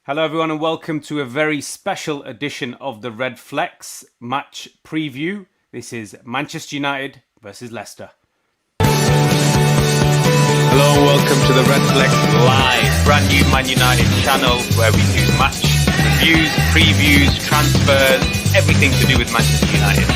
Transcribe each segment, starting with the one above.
Hello, everyone, and welcome to a very special edition of the RedFlex match preview. This is Manchester United versus Leicester. Hello, and welcome to the RedFlex live, brand new Man United channel where we do match reviews, previews, transfers, everything to do with Manchester United.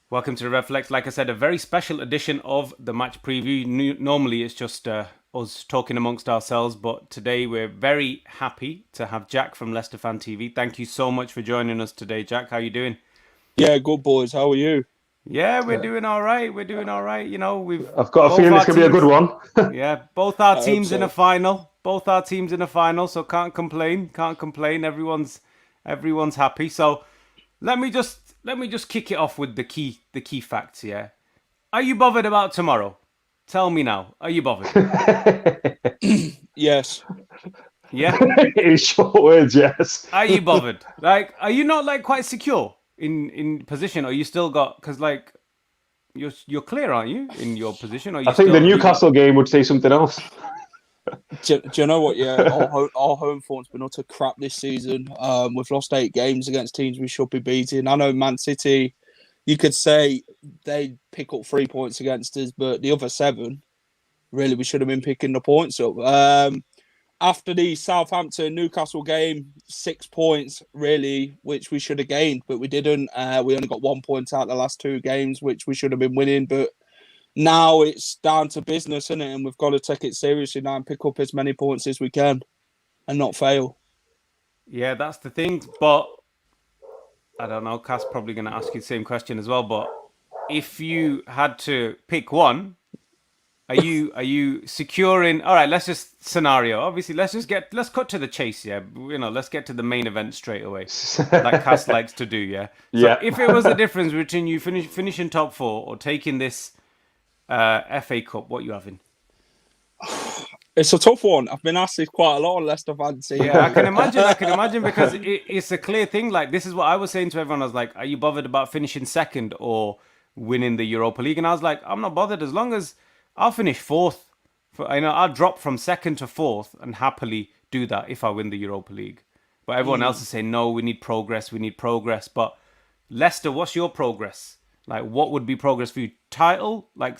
Welcome to the RedFlex. Like I said, a very special edition of the match preview. Normally, it's just us talking amongst ourselves, but today we're very happy to have Jack from Leicester Fan TV. Thank you so much for joining us today, Jack. How are you doing? Yeah, good boys. How are you? Yeah, we're doing all right. We're doing all right. You know, I've got a feeling it's going to be a good one. Yeah, both our teams so. in a final. Both our teams in a final, so can't complain. Can't complain. Everyone's happy. So let me just kick it off with the key facts. Yeah, are you bothered about tomorrow? Tell me now. Are you bothered? Yes. Yeah. In short words, yes. Are you bothered? Like, are you not like quite secure in position, or you still got? Because like, you're clear, aren't you, in your position? Or you I think the Newcastle game would say something else. Do you know what? Yeah, our home form's been utter crap this season. We've lost 8 games against teams we should be beating. I know Man City, you could say they pick up 3 points against us, but the other 7, really, we should have been picking the points up. After the Southampton Newcastle game, 6 points really, which we should have gained, but we didn't. We only got 1 point out the last 2 games, which we should have been winning. But now it's down to business, isn't it? And we've got to take it seriously now and pick up as many points as we can and not fail. Yeah, that's the thing. But I don't know. Cass probably going to ask you the same question as well. But if you had to pick one, are you securing? All right, let's just scenario. Obviously, let's cut to the chase. Yeah, let's get to the main event straight away, like Cass likes to do. Yeah. So Yeah. if it was the difference between you finishing top 4 or taking this FA Cup, what you having? It's a tough one. I've been asked this quite a lot on Leicester Fantasy. Yeah, I can imagine because it's a clear thing. Like, this is what I was saying to everyone. I was like, are you bothered about finishing second or winning the Europa League? And I was like, I'm not bothered as long as I'll finish 4th. I'll drop from 2nd to 4th and happily do that if I win the Europa League. But everyone else is saying, no, we need progress. But Leicester, what's your progress? Like, what would be progress for you? Title? Like,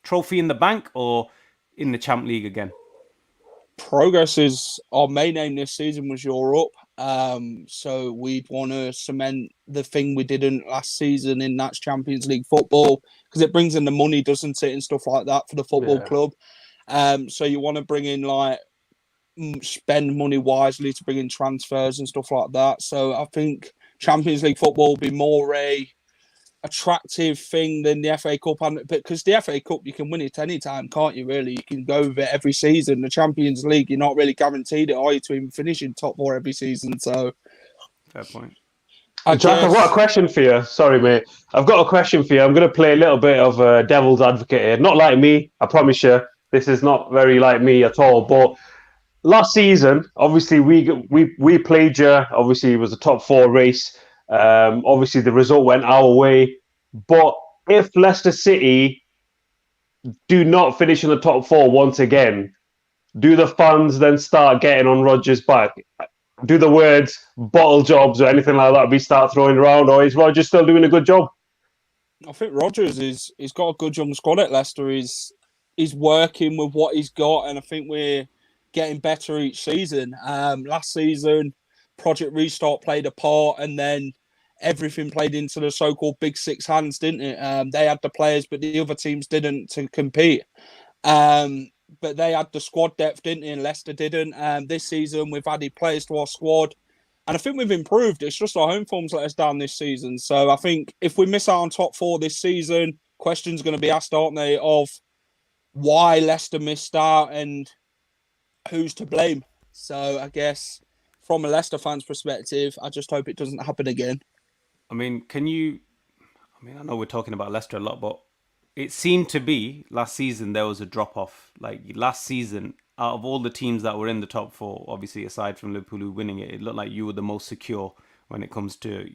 trophy in the bank or in the Champ League again? Progress is our main aim this season was Europe. So we'd want to cement the thing we didn't last season in that's Champions League football, because it brings in the money, doesn't it, and stuff like that for the football club. So you want to bring in spend money wisely to bring in transfers and stuff like that. So I think Champions League football will be more attractive thing than the FA Cup, and because the FA Cup you can win it anytime, can't you? Really, you can go with it every season. The Champions League, you're not really guaranteed it, are you, to even finish in top 4 every season? So, fair point. Jack, I've got a question for you. Sorry, mate. I've got a question for you. I'm going to play a little bit of devil's advocate here. Not like me, I promise you. This is not very like me at all. But last season, obviously, we played you. Obviously, it was a top 4 race. Obviously, the result went our way. But if Leicester City do not finish in the top 4 once again, do the fans then start getting on Rodgers' back? Do the words bottle jobs or anything like that be start throwing around, or is Rodgers still doing a good job? I think Rodgers he's got a good young squad at Leicester. He's working with what he's got, and I think we're getting better each season. Last season, Project Restart played a part, and then everything played into the so-called Big Six hands, didn't it? They had the players, but the other teams didn't to compete. But they had the squad depth, didn't they? And Leicester didn't. This season, we've added players to our squad, and I think we've improved. It's just our home form's let us down this season. So I think if we miss out on top 4 this season, questions are going to be asked, aren't they, of why Leicester missed out and who's to blame. So I guess from a Leicester fan's perspective, I just hope it doesn't happen again. I mean, I know we're talking about Leicester a lot, but it seemed to be last season there was a drop-off. Like, last season, out of all the teams that were in the top 4, obviously aside from Liverpool who winning it, it looked like you were the most secure when it comes to,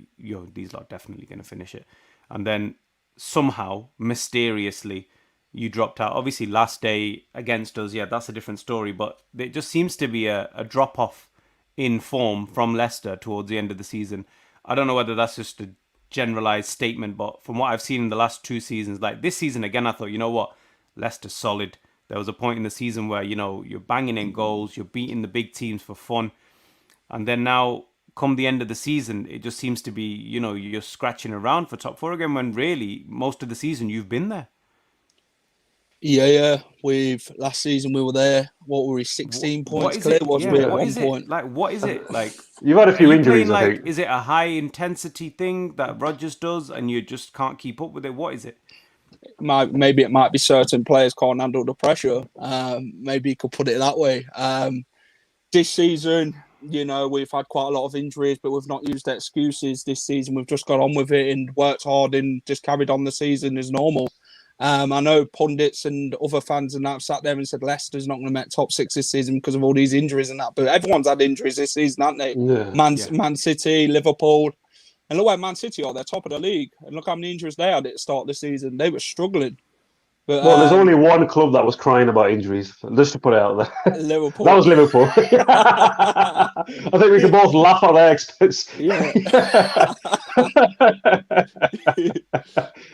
these lot definitely going to finish it. And then somehow, mysteriously, you dropped out. Obviously, last day against us, yeah, that's a different story. But it just seems to be a drop off in form from Leicester towards the end of the season. I don't know whether that's just a generalized statement, but from what I've seen in the last 2 seasons, like this season again, I thought, you know what, Leicester's solid. There was a point in the season where, you know, you're banging in goals, you're beating the big teams for fun. And then now, come the end of the season, it just seems to be, you know, you're scratching around for top four again when really most of the season you've been there. Yeah. Last season we were there. What were we? 16 points clear, wasn't we? At one point. Like, what is it like? You've had a few injuries, I think. Is it a high intensity thing that Rodgers does, and you just can't keep up with it? What is it? Maybe it might be certain players can't handle the pressure. Maybe you could put it that way. This season, you know, we've had quite a lot of injuries, but we've not used excuses this season. We've just got on with it and worked hard and just carried on the season as normal. I know pundits and other fans and that have sat there and said Leicester's not going to make top 6 this season because of all these injuries and that. But everyone's had injuries this season, haven't they? Yeah. Man City, Liverpool. And look where Man City are. They're top of the league. And look how many injuries they had at the start of the season. They were struggling. But, well, there's only one club that was crying about injuries, just to put it out there. Liverpool. That was Liverpool. I think we can both laugh at their expense. Yeah.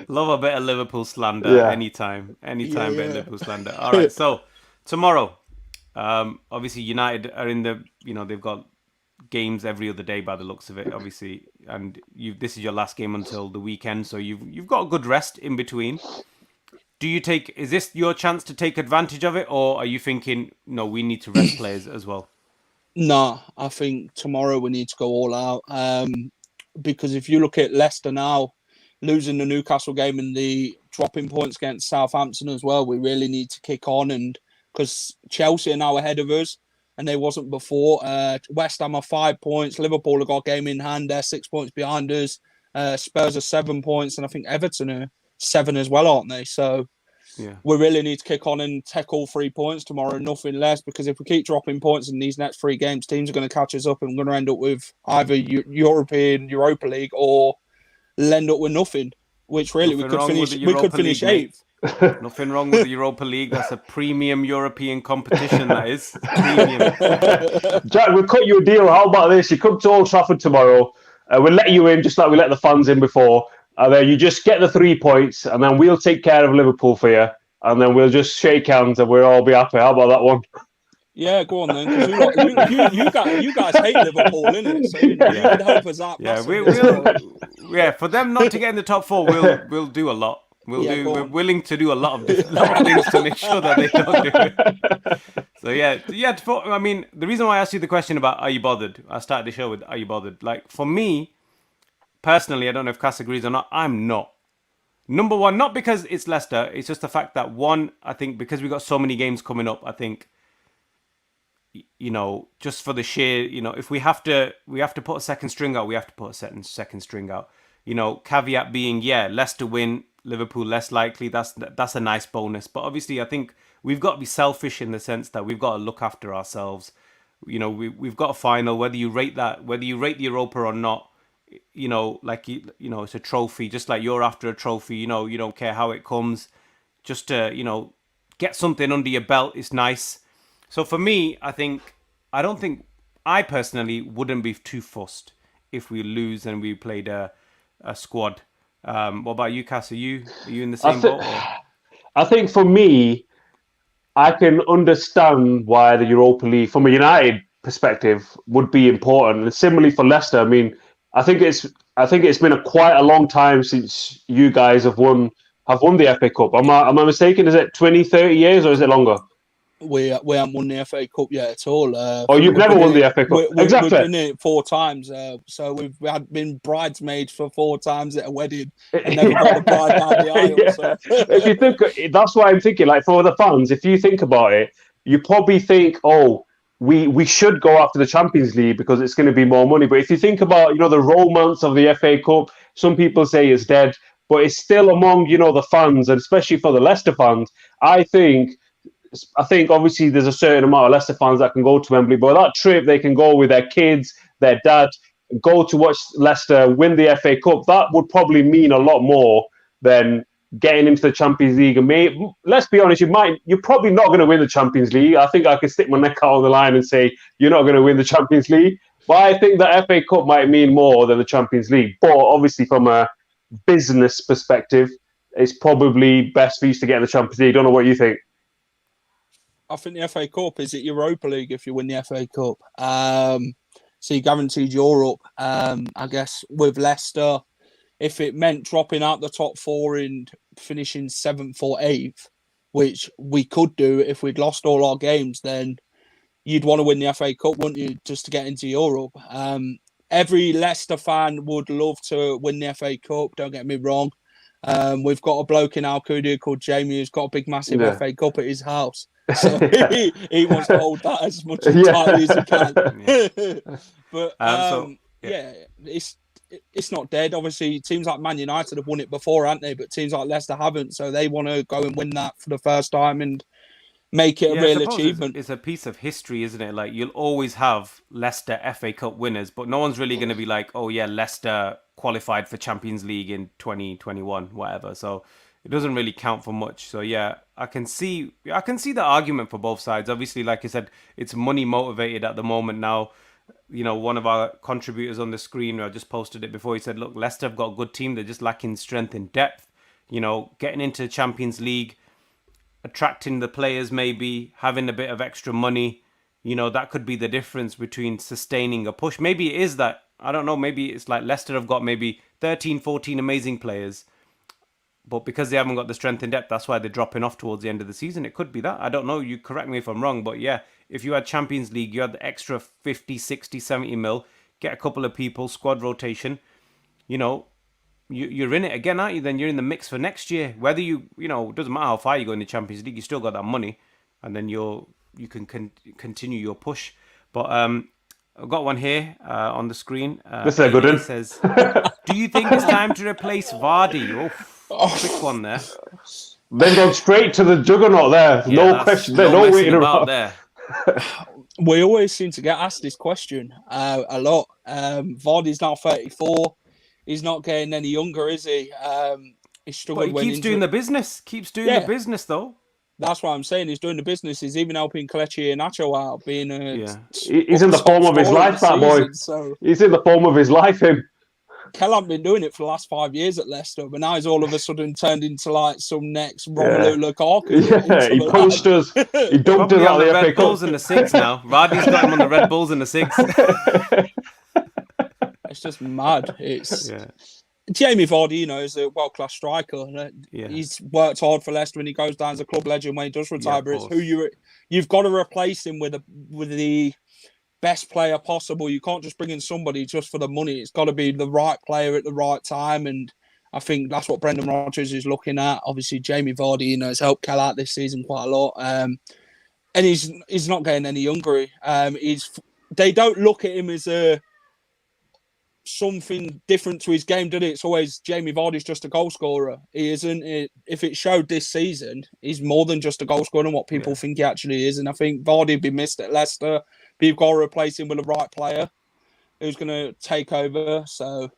Love a bit of Liverpool slander anytime. Bit of Liverpool slander. All right, so tomorrow, obviously United are in the, you know, they've got games every other day by the looks of it, obviously, and this is your last game until the weekend, so you've got a good rest in between. Is this your chance to take advantage of it, or are you thinking, no, we need to rest players as well? No, I think tomorrow we need to go all out. Because if you look at Leicester now, losing the Newcastle game and the dropping points against Southampton as well, we really need to kick on. And because Chelsea are now ahead of us, and they wasn't before. West Ham are 5 points. Liverpool have got a game in hand. They're 6 points behind us. Spurs are 7 points, and I think Everton are 7 as well, aren't they? So we really need to kick on and take all 3 points tomorrow, nothing less, because if we keep dropping points in these next 3 games, teams are going to catch us up and we're going to end up with either Europa League or end up with nothing, which really we could finish 8th. Nothing wrong with the Europa League. That's a premium European competition, that is. Premium. Jack, we'll cut you a deal. How about this? You come to Old Trafford tomorrow. We'll let you in just like we let the fans in before. And then you just get the 3 points, and then we'll take care of Liverpool for you. And then we'll just shake hands and we'll all be happy. How about that one? Yeah, go on then. Because you guys hate Liverpool, innit? So you can help us out. For them not to get in the top 4, we'll do a lot. We're willing to do a lot of things to make sure that they don't do it. So I mean, the reason why I asked you the question about are you bothered? I started the show with are you bothered? Like, for me personally, I don't know if Cass agrees or not. I'm not. Number one, not because it's Leicester. It's just the fact that I think because we've got so many games coming up, I think, you know, just for the sheer, you know, if we have to put a second string out, we have to put a second string out. You know, caveat being, Leicester win, Liverpool less likely. That's a nice bonus. But obviously, I think we've got to be selfish in the sense that we've got to look after ourselves. You know, we've got a final, whether you rate the Europa or not. You know, like, you know, it's a trophy, just like you're after a trophy. You know, you don't care how it comes. Just to, you know, get something under your belt is nice. So for me, I personally wouldn't be too fussed if we lose and we played a squad. What about you, Cass? Are you in the same boat? I think for me, I can understand why the Europa League, from a United perspective, would be important. And similarly for Leicester, I mean, I think it's been quite a long time since you guys have won the FA Cup. Am I mistaken? Is it 20, 30 years or is it longer? We haven't won the FA Cup yet at all. You've never won the FA Cup? Exactly. We've been in it 4 times. So we've been bridesmaids for 4 times at a wedding and never got the bride down the aisle. So. If you think, that's why I'm thinking, like, for the fans, if you think about it, you probably think, we should go after the Champions League because it's going to be more money. But if you think about, you know, the romance of the FA Cup, some people say it's dead, but it's still among, you know, the fans, and especially for the Leicester fans. I think obviously there's a certain amount of Leicester fans that can go to Wembley, but that trip they can go with their kids, their dad, go to watch Leicester win the FA Cup. That would probably mean a lot more than getting into the Champions League. And let's be honest, you're probably not going to win the Champions League. I think I could stick my neck out on the line and say you're not going to win the Champions League. But I think the FA Cup might mean more than the Champions League. But obviously, from a business perspective, it's probably best for you to get in the Champions League. Don't know what you think. I think the FA Cup is it Europa League if you win the FA Cup. So you guaranteed Europe. I guess with Leicester, if it meant dropping out the top four and finishing 7th or 8th, which we could do if we'd lost all our games, then you'd want to win the FA Cup, wouldn't you, just to get into Europe? Every Leicester fan would love to win the FA Cup, don't get me wrong. We've got a bloke in Alcudia called Jamie who's got a big, massive FA Cup at his house. So he wants to hold that as much tightly as he can. But it's not dead. Obviously, teams like Man United have won it before, haven't they? But teams like Leicester haven't. So they want to go and win that for the first time and make it a real achievement. It's a piece of history, isn't it? Like, you'll always have Leicester FA Cup winners, but no one's really going to be like, oh yeah, Leicester qualified for Champions League in 2021, whatever. So it doesn't really count for much. So yeah, I can see the argument for both sides. Obviously, like I said, it's money motivated at the moment now. You know, one of our contributors on the screen, I just posted it before, he said, look, Leicester have got a good team. They're just lacking strength and depth. You know, getting into the Champions League, attracting the players, maybe having a bit of extra money, you know, that could be the difference between sustaining a push. Maybe it is that, I don't know, maybe it's like Leicester have got maybe 13, 14 amazing players, but because they haven't got the strength and depth, that's why they're dropping off towards the end of the season. It could be that. I don't know. You correct me if I'm wrong, but yeah, if you had Champions League, you had the extra 50, 60, 70 mil, get a couple of people, squad rotation, you know, you're in it again, aren't you? Then you're in the mix for next year. Whether it doesn't matter how far you go in the Champions League, you still got that money, and then you can continue your push. But I've got one here on the screen. This is a good one. It says, do you think it's time to replace Vardy? Quick one there. Then go straight to the juggernaut there. Yeah, no question. There's no waiting around there. We always seem to get asked this question a lot. Vardy's now 34. He's not getting any younger, is he? He struggled. But he keeps doing the business. Keeps doing the business, though. That's what I'm saying. He's doing the business. He's even helping Kelechi Iheanacho out, being He's in the form of his life, that boy. So he's in the form of his life, him. Kellan's been doing it for the last 5 years at Leicester, but now he's all of a sudden turned into like some next Romelu Lukaku. Yeah, he punched us. He dunked us out of the Red Bulls and the Six now. Vardy's got him on the Red Bulls and the Six. It's just mad. Jamie Vardy, is a world-class striker. He's worked hard for Leicester, and he goes down as a club legend when he does retire. But it's you've got to replace him with the best player possible. You can't just bring in somebody just for the money. It's got to be the right player at the right time, and I think that's what Brendan Rodgers is looking at. Obviously, Jamie Vardy, has helped Kel out this season quite a lot, and he's not getting any younger. They don't look at him as something different to his game, do they? It's always Jamie Vardy's just a goal scorer. He isn't. If it showed this season, he's more than just a goal scorer and what people think he actually is. And I think Vardy would be missed at Leicester. But you've got to replace him with the right player who's going to take over. So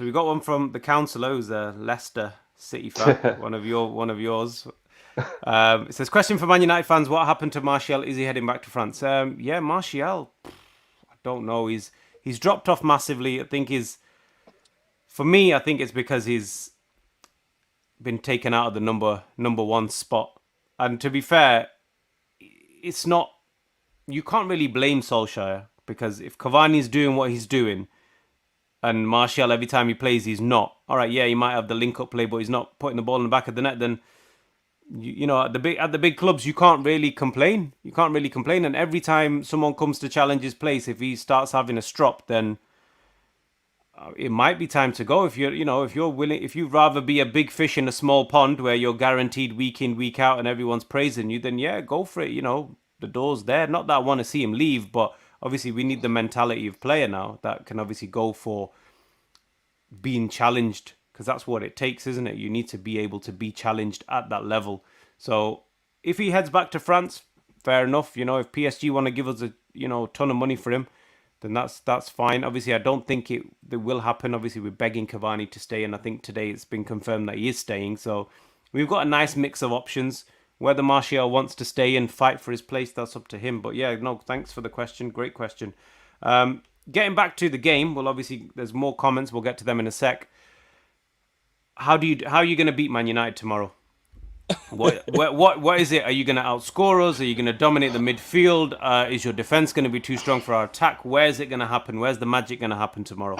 we got one from the councillor, who's a Leicester City fan, one of yours. It says, question for Man United fans: what happened to Martial? Is he heading back to France? Martial, I don't know. He's dropped off massively. I think it's because he's been taken out of the number one spot. And to be fair, it's not. You can't really blame Solskjaer, because if Cavani's doing what he's doing, and Martial every time he plays he's not. All right, he might have the link-up play, but he's not putting the ball in the back of the net. Then at the big clubs, you can't really complain. And every time someone comes to challenge his place, if he starts having a strop, then it might be time to go. If you're willing, if you'd rather be a big fish in a small pond where you're guaranteed week in, week out, and everyone's praising you, then go for it. The door's there. Not that I want to see him leave, but obviously we need the mentality of player now that can obviously go for being challenged, because that's what it takes, isn't it? You need to be able to be challenged at that level. So if he heads back to France, fair enough. If PSG want to give us a ton of money for him, then that's fine. Obviously, I don't think it will happen. Obviously, we're begging Cavani to stay, and I think today it's been confirmed that he is staying. So we've got a nice mix of options. Whether Martial wants to stay and fight for his place, that's up to him. But yeah, no, thanks for the question. Great question. Getting back to the game, well, obviously there's more comments. We'll get to them in a sec. How are you going to beat Man United tomorrow? What is it? Are you going to outscore us? Are you going to dominate the midfield? Is your defense going to be too strong for our attack? Where is it going to happen? Where's the magic going to happen tomorrow?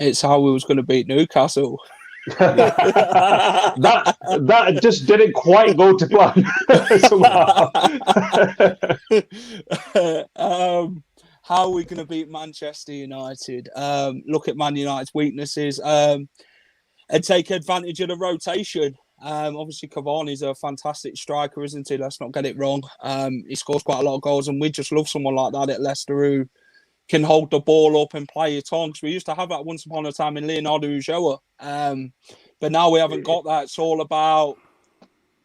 It's how we was going to beat Newcastle. that just didn't quite go to plan. How are we going to beat Manchester United? Look at Man United's weaknesses and take advantage of the rotation. Obviously, Cavani's a fantastic striker, isn't he? Let's not get it wrong. He scores quite a lot of goals, and we just love someone like that at Leicester who can hold the ball up and play it on. Because we used to have that once upon a time in Leonardo Ulloa. But now we haven't got that. It's all about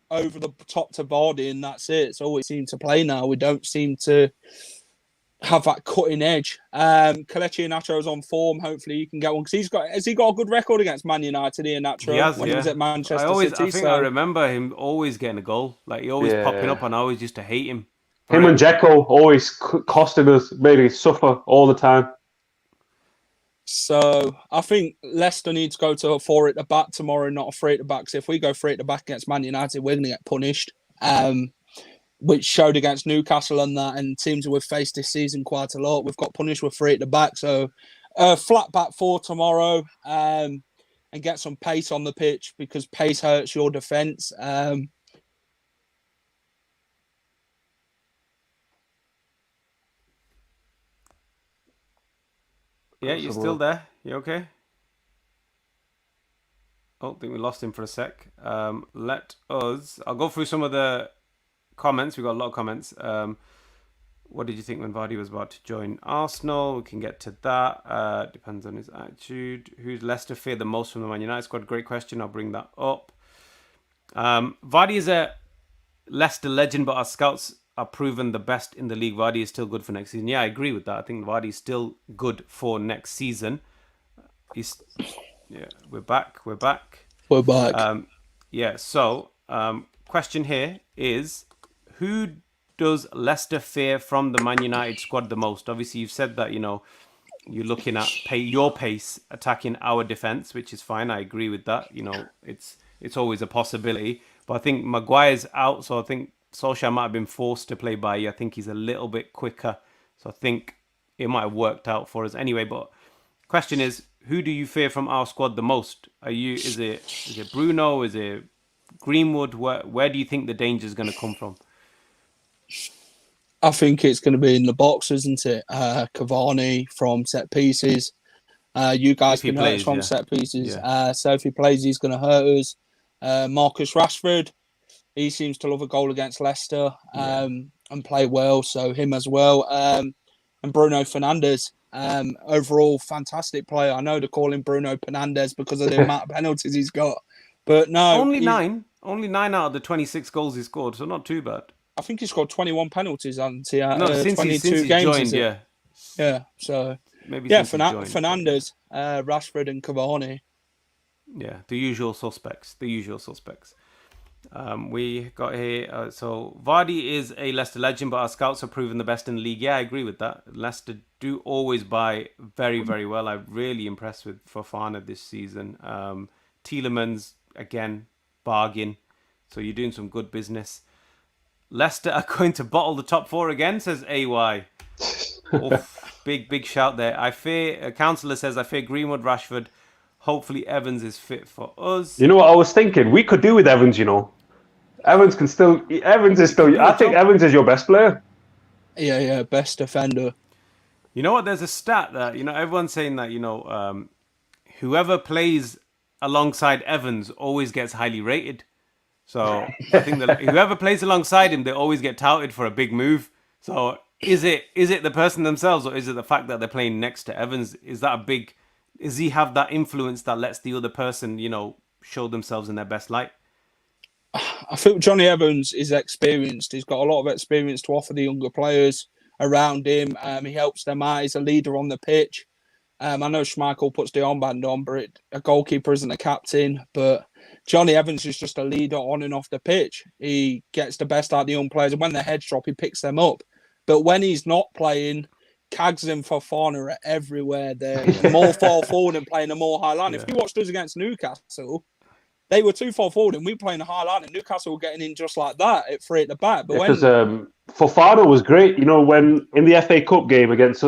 over the top to body, and that's it. It's all we seem to play now. We don't seem to have that cutting edge. Kelechi Iheanacho's on form. Hopefully he can get one, because has he got a good record against Man United, Iheanacho? He has, when he was at Manchester City. I think I remember him always getting a goal. Like, he always popping up, and I always used to hate him. Him and Dzeko always costing us, maybe suffer all the time. So I think Leicester needs to go to a 4 at the back tomorrow, not a 3 at the back. So if we go 3 at the back against Man United, we're going to get punished. Which showed against Newcastle and that, and teams we've faced this season quite a lot. We've got punished with 3 at the back. So flat back 4 tomorrow, and get some pace on the pitch, because pace hurts your defence. Yeah, you're still there? You okay? Oh, I think we lost him for a sec. I'll go through some of the comments. We've got a lot of comments. What did you think when Vardy was about to join Arsenal? We can get to that. Depends on his attitude. Who's Leicester fear the most from the Man United squad? Great question. I'll bring that up. Vardy is a Leicester legend, but our scouts are proven the best in the league. Vardy is still good for next season. Yeah, I agree with that. I think Vardy is still good for next season. We're back. Question here is, who does Leicester fear from the Man United squad the most? Obviously, you've said that, you're looking at your pace attacking our defense, which is fine. I agree with that. It's always a possibility. But I think Maguire's out, so I think Solskjaer might have been forced to play Bailly. I think he's a little bit quicker, so I think it might have worked out for us anyway. But question is, who do you fear from our squad the most? Is it Bruno? Is it Greenwood? Where do you think the danger is going to come from? I think it's going to be in the box, isn't it? Cavani from set pieces. You guys can hurt us from set pieces. Yeah. So if he plays, he's going to hurt us. Marcus Rashford, he seems to love a goal against Leicester and play well, so him as well. And Bruno Fernandes, overall fantastic player. I know they call him Bruno Fernandes because of the amount of penalties he's got, but no, only 9 out of the 26 goals he scored, so not too bad. I think he scored 21 penalties on since 22 he games. Joined, yeah. So maybe Fernandes, Rashford, and Cavani. Yeah, the usual suspects. We got here. So Vardy is a Leicester legend, but our scouts have proven the best in the league. Yeah, I agree with that. Leicester do always buy very, very well. I'm really impressed with Fofana this season. Tielemans, again, bargain. So you're doing some good business. Leicester are going to bottle the top 4 again, says AY. Big shout there. A counsellor says, I fear Greenwood, Rashford. Hopefully Evans is fit for us. You know what I was thinking? We could do with Evans, Evans is still, I think Evans is your best player. Yeah, best defender. You know what? There's a stat that, everyone's saying that, whoever plays alongside Evans always gets highly rated. So I think that whoever plays alongside him, they always get touted for a big move. So is it the person themselves, or is it the fact that they're playing next to Evans? Does he have that influence that lets the other person, show themselves in their best light? I think Johnny Evans is experienced. He's got a lot of experience to offer the younger players. around him. He helps them out. He's a leader on the pitch. I know Schmeichel puts the armband on, but a goalkeeper isn't a captain. But Johnny Evans is just a leader on and off the pitch. He gets the best out of the young players, and when their heads drop, he picks them up. But when he's not playing, Cags and Fofana are everywhere. They're more far forward and playing a more high line. If you watched us against Newcastle, they were too far forward and we were playing a high line, and Newcastle were getting in just like that at 3 at the back. But because Fofana was great, when in the FA Cup game against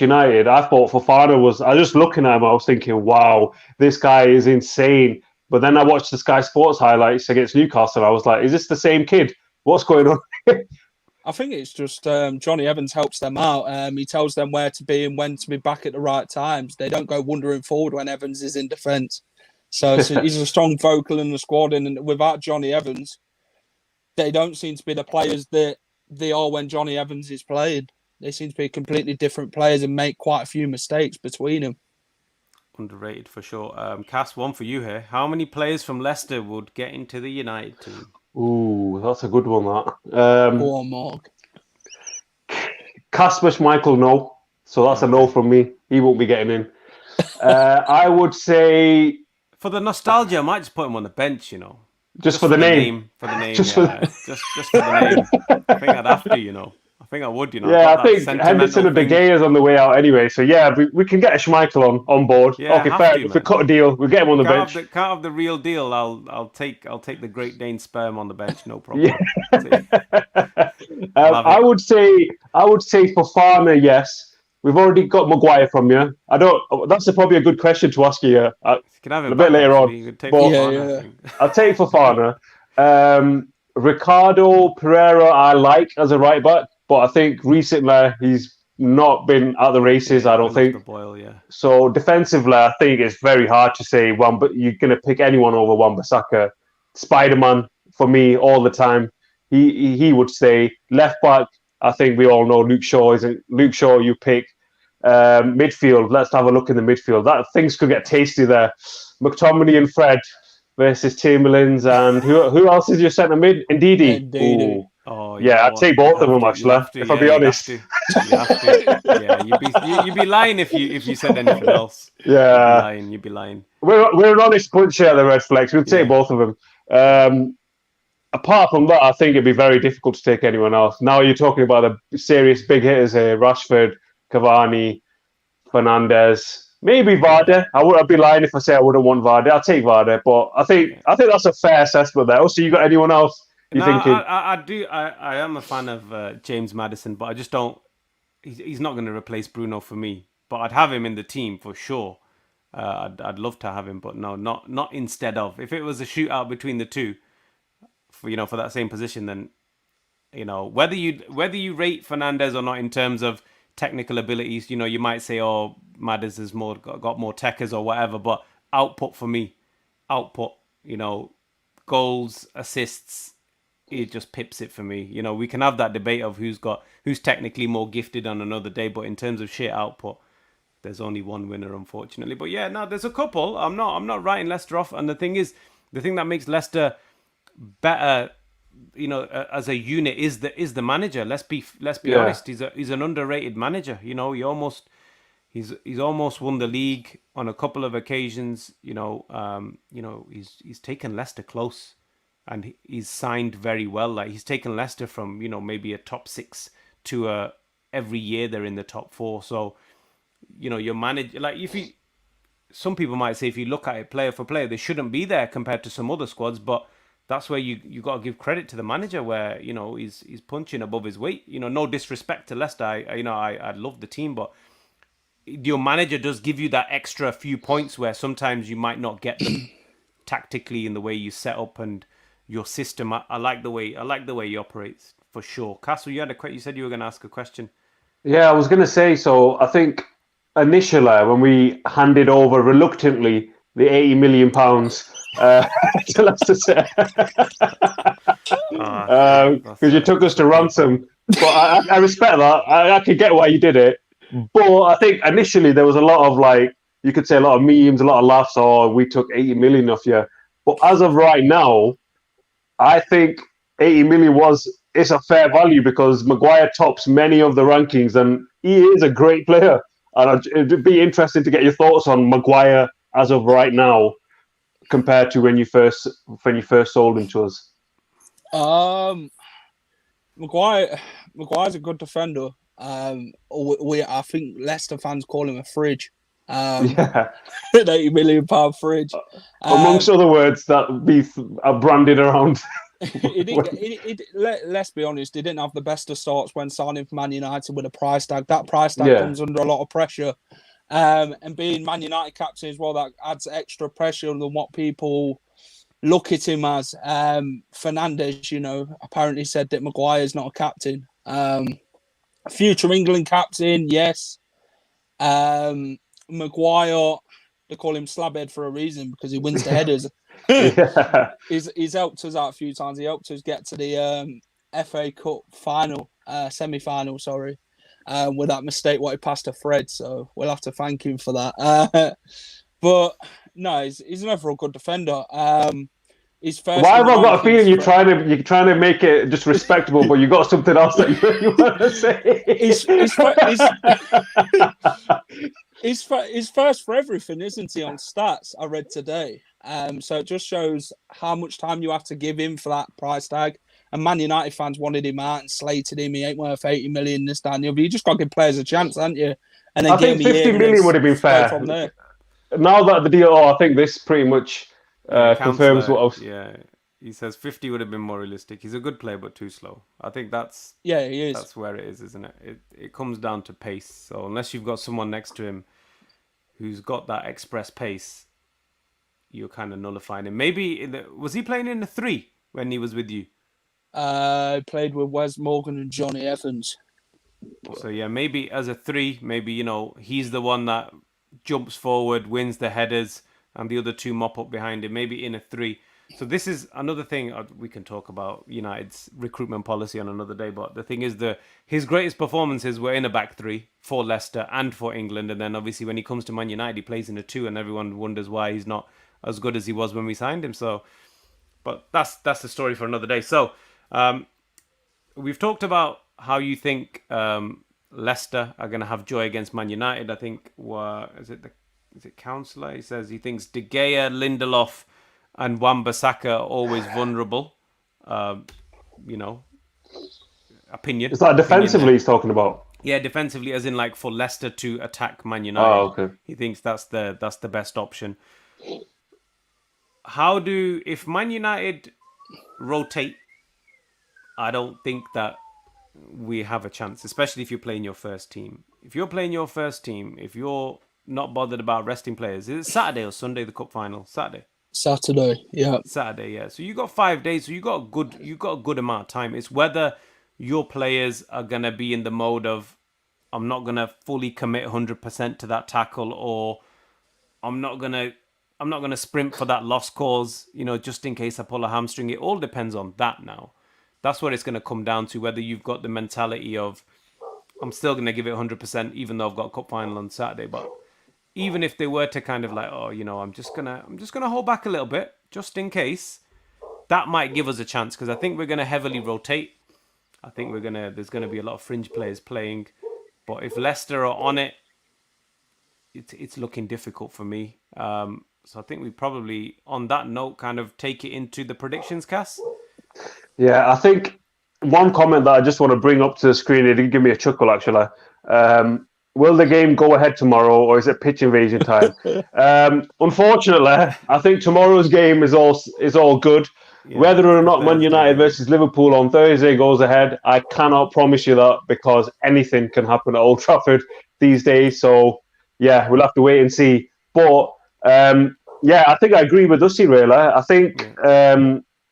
United, I thought Fofana was. I was just looking at him, I was thinking, wow, this guy is insane. But then I watched the Sky Sports highlights against Newcastle. I was like, is this the same kid? What's going on? I think it's just Johnny Evans helps them out. He tells them where to be and when to be back at the right times. They don't go wandering forward when Evans is in defence. So he's a strong vocal in the squad, and without Johnny Evans, they don't seem to be the players that they are when Johnny Evans is playing. They seem to be completely different players and make quite a few mistakes between them. Underrated for sure. Cass, one for you here. How many players from Leicester would get into the United team? Ooh, that's a good one, that. Go on, Mark. Kasper Schmeichel, no. So that's a no from me. He won't be getting in. I would say... For the nostalgia, I might just put him on the bench, Just for the name. For the name, Just for the name. I think I'd have to, I think I would, Yeah, I think Henderson and De Gea is on the way out anyway. So yeah, we can get a Schmeichel on board. Yeah, okay, fair. If we cut a deal, we'll get him on the bench. Can't have the real deal. I'll take the Great Dane sperm on the bench, no problem. I would say Fofana, yes. We've already got Maguire from you. That's probably a good question to ask you a bit later on. I'll take Fofana. Ricardo Pereira, I like as a right back, but I think recently he's not been at the races. I don't think. So defensively, I think it's very hard to say but you're going to pick anyone over Wan-Bissaka. Spider-Man for me all the time. He would stay. Left back, I think we all know Luke Shaw isn't. Luke Shaw, you pick. Midfield, let's have a look in the midfield. That things could get tasty there. McTominay and Fred versus Chamberlains, and who else is your centre mid? Ndidi. Oh yeah, I'd take both of them actually. If I'll be honest, you have to. Yeah, you'd be lying if you said anything else. Yeah, you'd be lying. We're an honest bunch here at the RedFlex. We'd take both of them. Apart from that, I think it'd be very difficult to take anyone else. Now you're talking about the serious big hitters here: Rashford, Cavani, Fernandes, maybe Vardy. I'd be lying if I say I wouldn't want Vardy. I'll take Vardy, but I think that's a fair assessment there. Also, you got anyone else thinking? I do. I am a fan of James Maddison, but I just don't. He's not going to replace Bruno for me. But I'd have him in the team for sure. I'd love to have him, but no, not instead of. If it was a shootout between the two, for that same position, then whether you rate Fernandes or not in terms of technical abilities, you might say, oh, Maddis has got more techers or whatever, but output for me, goals, assists, it just pips it for me. We can have that debate of who's technically more gifted on another day, but in terms of sheer output, there's only one winner, unfortunately. But yeah, no, there's a couple. I'm not writing Leicester off, and the thing that makes Leicester better, as a unit is the manager. Let's be honest. He's an underrated manager. He's almost won the league on a couple of occasions. He's taken Leicester close, and he's signed very well. Like he's taken Leicester from maybe a top 6 to every year they're in the top 4. So your manager, like some people might say if you look at it player for player, they shouldn't be there compared to some other squads, but that's where you got to give credit to the manager, where he's punching above his weight. No disrespect to Leicester, I love the team, but your manager does give you that extra few points where sometimes you might not get them tactically in the way you set up and your system. I like the way he operates for sure. Castle, you said you were going to ask a question. Yeah, I was going to say. So I think initially when we handed over reluctantly the £80 million. To Leicester City, because you took us to ransom. But I respect that. I could get why you did it. But I think initially there was a lot of you could say a lot of memes, a lot of laughs. Oh, we took 80 million off you. But as of right now, I think 80 million was it's a fair value because Maguire tops many of the rankings, and he is a great player. And it'd be interesting to get your thoughts on Maguire as of right now, compared to when you first sold him to us. Maguire's a good defender. I think Leicester fans call him a fridge. Yeah, an £80 million fridge. Amongst other words that are branded around. Let's be honest, he didn't have the best of starts when signing for Man United with a price tag. That price tag comes under a lot of pressure. And being Man United captain as well, that adds extra pressure than what people look at him as. Fernandes, apparently said that Maguire is not a captain. Future England captain, yes. Maguire, they call him Slabhead for a reason because he wins the headers. Yeah. He's helped us out a few times. He helped us get to the FA Cup final, semi-final, sorry, with that mistake what he passed to Fred. So we'll have to thank him for that. But no, he's an overall good defender. His first Why have I got a feeling you're trying to make it just respectable, but you got something else that you want to say? He's first for everything, isn't he, on stats, I read today. So it just shows how much time you have to give him for that price tag. And Man United fans wanted him out and slated him. He ain't worth 80 million, this, that, and the other. You just got to give players a chance, haven't you? And then I think 50 million would have been fair. From there. Now that the deal, I think this pretty much confirms what I was... Yeah, he says 50 would have been more realistic. He's a good player, but too slow. I think he is. That's where it is, isn't it? It comes down to pace. So unless you've got someone next to him who's got that express pace, you're kind of nullifying him. Maybe was he playing in the 3 when he was with you? Played with Wes Morgan and Johnny Evans. So yeah, maybe as a 3, maybe he's the one that jumps forward, wins the headers, and the other 2 mop up behind him. Maybe in a 3. So this is another thing we can talk about United's recruitment policy on another day. But the thing is, his greatest performances were in a back 3 for Leicester and for England, and then obviously when he comes to Man United, he plays in a 2, and everyone wonders why he's not as good as he was when we signed him. So, but that's the story for another day. So, we've talked about how you think Leicester are going to have joy against Man United. I think is it Councillor? He says he thinks De Gea, Lindelof, and Wan-Bissaka are always vulnerable. Opinion. Is that defensively he's talking about? Yeah, defensively, as in like for Leicester to attack Man United. Oh, okay. He thinks that's the best option. If Man United rotate, I don't think that we have a chance, especially if you're playing your first team. If you're playing your first team, if you're not bothered about resting players, is it Saturday or Sunday, the cup final? Saturday, yeah. Saturday, yeah. So you got 5 days, so you got a good amount of time. It's whether your players are gonna be in the mode of, I'm not gonna fully commit 100% to that tackle, or I'm not gonna sprint for that lost cause, just in case I pull a hamstring. It all depends on that now. That's what it's going to come down to, whether you've got the mentality of, I'm still going to give it 100% even though I've got a cup final on Saturday. But even if they were to kind of like, I'm just going to hold back a little bit just in case, that might give us a chance, because I think we're going to heavily rotate. I think there's going to be a lot of fringe players playing. But if Leicester are on it, it's looking difficult for me. So I think we probably, on that note, kind of take it into the predictions, Cass. Yeah, I think one comment that I just want to bring up to the screen, it did give me a chuckle actually. Will the game go ahead tomorrow, or is it pitch invasion time? Unfortunately, I think tomorrow's game is all good. Yeah, whether or not Man United versus Liverpool on Thursday goes ahead, I cannot promise you that, because anything can happen at Old Trafford these days. So yeah, we'll have to wait and see. But I think I agree with Dusty, really. I think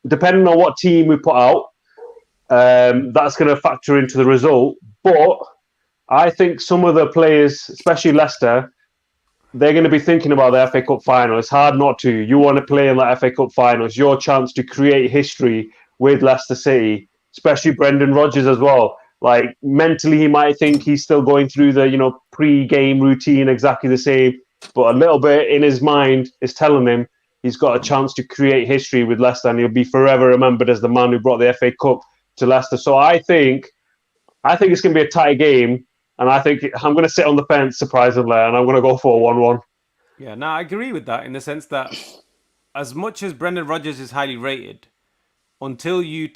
depending on what team we put out, that's going to factor into the result. But I think some of the players, especially Leicester, they're going to be thinking about the FA Cup final. It's hard not to. You want to play in that FA Cup final. It's your chance to create history with Leicester City, especially Brendan Rodgers as well. Like, mentally, he might think he's still going through the, pre-game routine exactly the same. But a little bit in his mind is telling him he's got a chance to create history with Leicester, and he'll be forever remembered as the man who brought the FA Cup to Leicester. So I think it's going to be a tight game, and I think I'm going to sit on the fence surprisingly, and I'm going to go for a 1-1. Yeah, no, I agree with that in the sense that as much as Brendan Rodgers is highly rated, until you've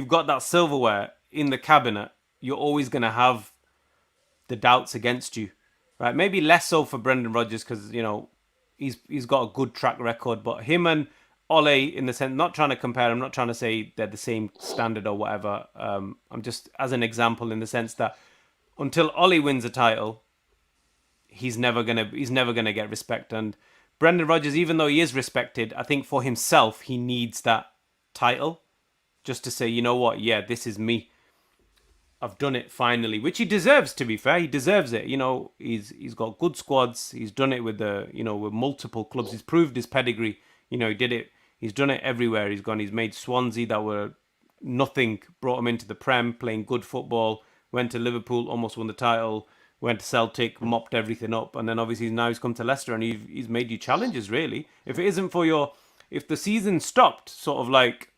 got that silverware in the cabinet, you're always going to have the doubts against you, right? Maybe less so for Brendan Rodgers because he's got a good track record, but him and Ole, in the sense, not trying to compare, I'm not trying to say they're the same standard or whatever. I'm just as an example in the sense that until Ole wins a title, he's never gonna get respect. And Brendan Rodgers, even though he is respected, I think for himself he needs that title just to say, you know what, yeah, this is me. I've done it finally, which he deserves. To be fair, he deserves it. He's got good squads. He's done it with with multiple clubs. He's proved his pedigree. He did it. He's done it everywhere. He's gone. He's made Swansea that were nothing, brought him into the Prem, playing good football. Went to Liverpool, almost won the title. Went to Celtic, mopped everything up, and then obviously now he's come to Leicester and he's made you challenges. Really, if it isn't for if the season stopped, sort of like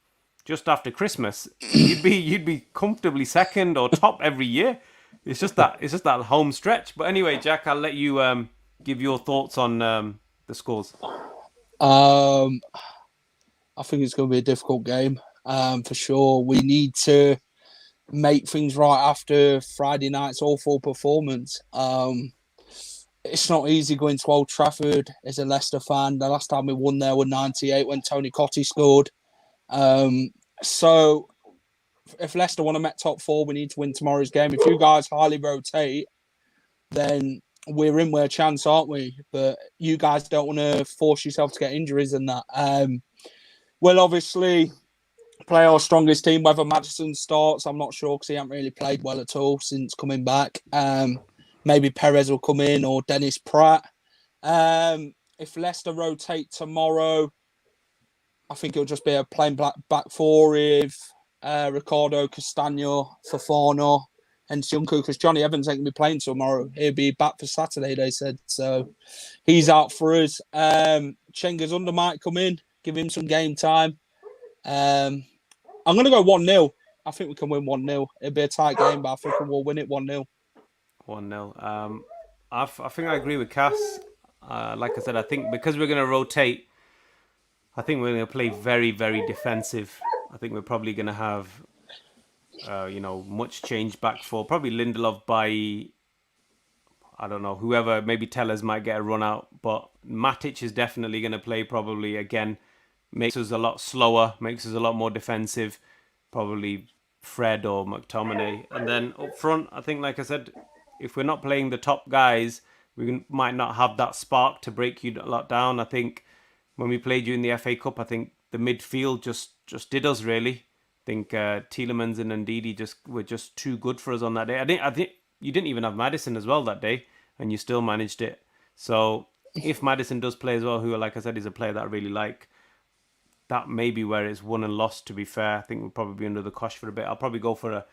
just after Christmas, you'd be comfortably second or top every year. It's just that home stretch. But anyway, Jack, I'll let you give your thoughts on the scores. I think it's going to be a difficult game for sure. We need to make things right after Friday night's awful performance. It's not easy going to Old Trafford as a Leicester fan. The last time we won there was 98 when Tony Cottee scored. So if Leicester want to make top four, we need to win tomorrow's game. If you guys highly rotate, then we're in with a chance, aren't we? But you guys don't want to force yourself to get injuries and that. We'll obviously play our strongest team. Whether Maddison starts, I'm not sure because he hasn't really played well at all since coming back. Maybe Perez will come in or Dennis Pratt. If Leicester rotate tomorrow, I think it'll just be a plain back four with Ricardo, Castagno, Fofana, and Junku, because Johnny Evans ain't going to be playing tomorrow. He'll be back for Saturday, they said. So he's out for us. Chenga's under might come in, give him some game time. I'm going to go 1-0. I think we can win 1-0. It'll be a tight game, but I think we'll win it 1-0. 1-0. I think I agree with Cass. Like I said, I think because we're going to rotate, I think we're going to play very, very defensive. I think we're probably going to have, much change back for probably Lindelof by, I don't know, whoever, maybe Tellers might get a run out, but Matic is definitely going to play probably again. Makes us a lot slower, makes us a lot more defensive. Probably Fred or McTominay. And then up front, I think, like I said, if we're not playing the top guys, we might not have that spark to break you a lot down. I think when we played you in the FA Cup, I think the midfield just did us really. I think Tielemans and Ndidi were just too good for us on that day. I think you didn't even have Maddison as well that day, and you still managed it. So if Maddison does play as well, who, like I said, is a player that I really like, that may be where it's won and lost, to be fair. I think we'll probably be under the cosh for a bit. I'll probably go for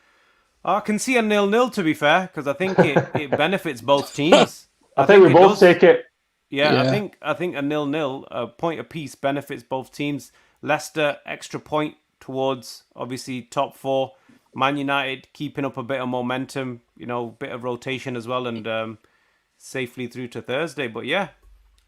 I can see a 0-0, to be fair, because I think it benefits both teams. I think we both take it. Yeah, I think a 0-0, a point apiece, benefits both teams. Leicester, extra point towards, obviously, top four. Man United keeping up a bit of momentum, bit of rotation as well, and safely through to Thursday. But yeah,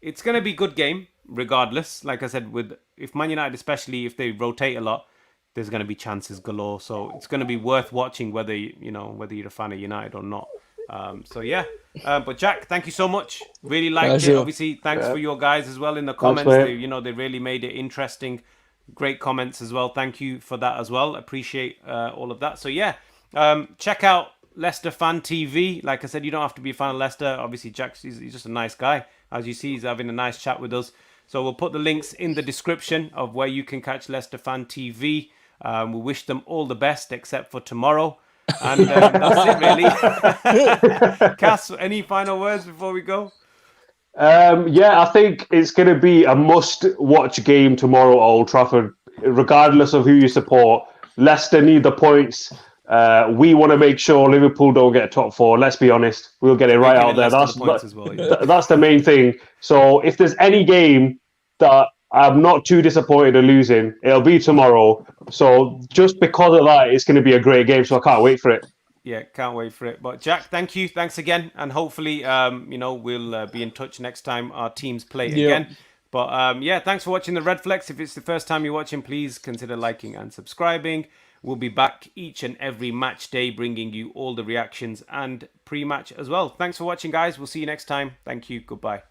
it's going to be a good game, regardless. Like I said, if Man United, especially if they rotate a lot, there's going to be chances galore. So it's going to be worth watching whether you're a fan of United or not. But Jack, thank you so much. Really liked it. Obviously, thanks for your guys as well in the comments. They really made it interesting. Great comments as well. Thank you for that as well. Appreciate all of that. So check out Leicester Fan TV. Like I said, you don't have to be a fan of Leicester. Obviously, Jack, he's just a nice guy. As you see, he's having a nice chat with us. So we'll put the links in the description of where you can catch Leicester Fan TV. We wish them all the best, except for tomorrow. And that's it, really. Cass, any final words before we go? I think it's going to be a must-watch game tomorrow at Old Trafford, regardless of who you support. Leicester need the points. We want to make sure Liverpool don't get top four. Let's be honest. We'll get it right out there. That's the main thing. So if there's any game that I'm not too disappointed in losing. It'll be tomorrow. So just because of that, it's going to be a great game. So I can't wait for it. Yeah, can't wait for it. But Jack, thank you. Thanks again. And hopefully, we'll be in touch next time our teams play again. But yeah, thanks for watching the RedFlex. If it's the first time you're watching, please consider liking and subscribing. We'll be back each and every match day, bringing you all the reactions and pre-match as well. Thanks for watching, guys. We'll see you next time. Thank you. Goodbye.